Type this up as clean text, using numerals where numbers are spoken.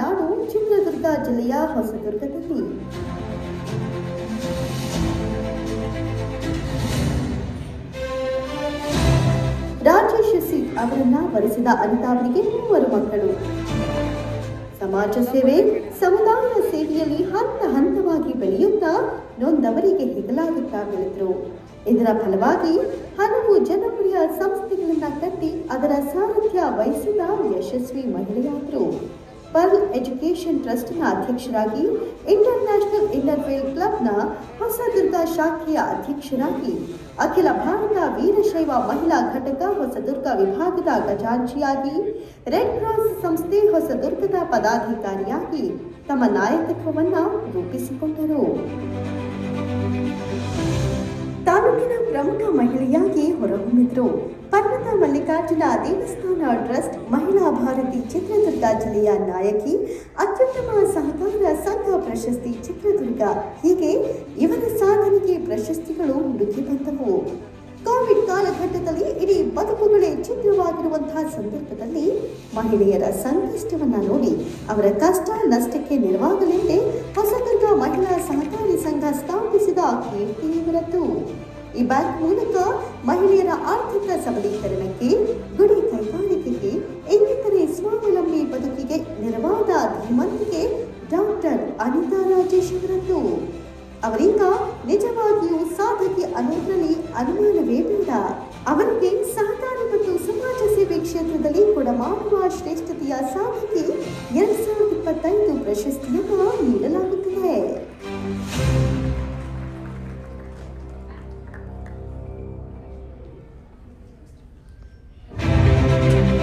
ನಾಡು ಚಿತ್ರದುರ್ಗ ಜಿಲ್ಲೆಯ ಹೊಸದುರ್ಗದಲ್ಲಿ ರಾಜೇಶ್ ಸಿ ಅವರನ್ನ ವರಿಸಿದ ಅನಿತಾ ಅವರಿಗೆ 3 ಮಕ್ಕಳು. ಸಮಾಜ ಸೇವೆ, ಸಮುದಾಯ ಸೇವೆಯಲ್ಲಿ ಹಂತ ಹಂತವಾಗಿ ಬೆಳೆಯುತ್ತಾ ನೊಂದವರಿಗೆ ಹೆಗಲಾಗುತ್ತಾ ಬೆಳೆದರು. ಇದರ ಫಲವಾಗಿ ಹಲವು ಜನಪ್ರಿಯ ಸಂಸ್ಥೆಗಳನ್ನು ಕಟ್ಟಿ ಅದರ ಸಾರಥ್ಯ ವಹಿಸಿದ ಯಶಸ್ವಿ ಮಹಿಳೆಯಾದರು. ಪರ್ಲ್ ಎಜುಕೇಷನ್ ಟ್ರಸ್ಟ್ನ ಅಧ್ಯಕ್ಷರಾಗಿ, ಇಂಟರ್ ನ್ಯಾಷನಲ್ ಇಂಟರ್ಫೇಲ್ ಕ್ಲಬ್ನ ಹೊಸದುರ್ಗ ಶಾಖೆಯ ಅಧ್ಯಕ್ಷರಾಗಿ, ಅಖಿಲ ಭಾರತ ವೀರಶೈವ ಮಹಿಳಾ ಘಟಕ ಹೊಸದುರ್ಗ ವಿಭಾಗದ ಖಜಾಂಚಿಯಾಗಿ, ರೆಡ್ ಕ್ರಾಸ್ ಸಂಸ್ಥೆ ಹೊಸದುರ್ಗದ ಪದಾಧಿಕಾರಿಯಾಗಿ ತಮ್ಮ ನಾಯಕತ್ವವನ್ನು ರೂಪಿಸಿಕೊಂಡರು. ತಾಲೂಕಿನ ಪ್ರಮುಖ ಮಹಿಳೆಯಾಗಿ ಹೊರಹೊಮ್ಮಿದ್ರು. ಪರ್ವತ ಮಲ್ಲಿಕಾರ್ಜುನ ದೇವಸ್ಥಾನ ಟ್ರಸ್ಟ್ ಮಹಿಳಾ ಭಾರತಿ ಚಿತ್ರದುರ್ಗ ಜಿಲ್ಲೆಯ ನಾಯಕಿ, ಅತ್ಯುತ್ತಮ ಸಹಕಾರ ಸಂಘ ಪ್ರಶಸ್ತಿ ಚಿತ್ರದುರ್ಗ, ಹೀಗೆ ಇವರ ಸಾಧನೆಗೆ ಪ್ರಶಸ್ತಿಗಳು ಮುಡುಗಿ ಬಂದವು. ಕೋವಿಡ್ ಕಾಲಘಟ್ಟದಲ್ಲಿ ಇಡೀ ಬದುಕುಗಳೇ ಚಿತ್ರವಾಗಿರುವಂತಹ ಸಂದರ್ಭದಲ್ಲಿ ಮಹಿಳೆಯರ ಸಂಕಷ್ಟವನ್ನ ನೋಡಿ ಅವರ ಕಷ್ಟ ನಷ್ಟಕ್ಕೆ ನೆರವಾಗಲೆಂದೇ ಹೊಸದುರ್ಗ ಮಹಿಳಾ ಸಹಕಾರಿ ಸಂಘ ಸ್ಥಾಪಿಸಿದ ಕೀರ್ತಿ ಇವರದ್ದು. ಈ ಬ್ಯಾಂಕ್ ಮೂಲಕ ಮಹಿಳೆಯರ ಆರ್ಥಿಕ ಸಬಲೀಕರಣಕ್ಕೆ, ಗುಡಿ ಕೈಗಾರಿಕೆಗೆ, ಇನ್ನಿತರೆ ಸ್ವಾವಲಂಬಿ ಬದುಕಿಗೆ ನೆರವಾದ ಧೀಮಂತಿಕೆ ಡಾಕ್ಟರ್ ಅನಿತಾ ರಾಜೇಶ್ ಅವರದ್ದು. ಅವರೀಗ ನಿಜವಾಗಿಯೂ ಸಾಧಕಿ ಅನ್ನೋದ್ರಲ್ಲಿ ಅನುಮಾನವೇ ಬೇಡ. ಅವರಿಗೆ ಸಹಕಾರಿ ಮತ್ತು ಸಮಾಜ ಸೇವೆ ಕ್ಷೇತ್ರದಲ್ಲಿ ಕೊಡಮಾಡುವ ಶ್ರೇಷ್ಠತೆಯ ಸಾಧಕಿ 2025 ಪ್ರಶಸ್ತಿಯನ್ನು ನೀಡಲಾಗುತ್ತದೆ.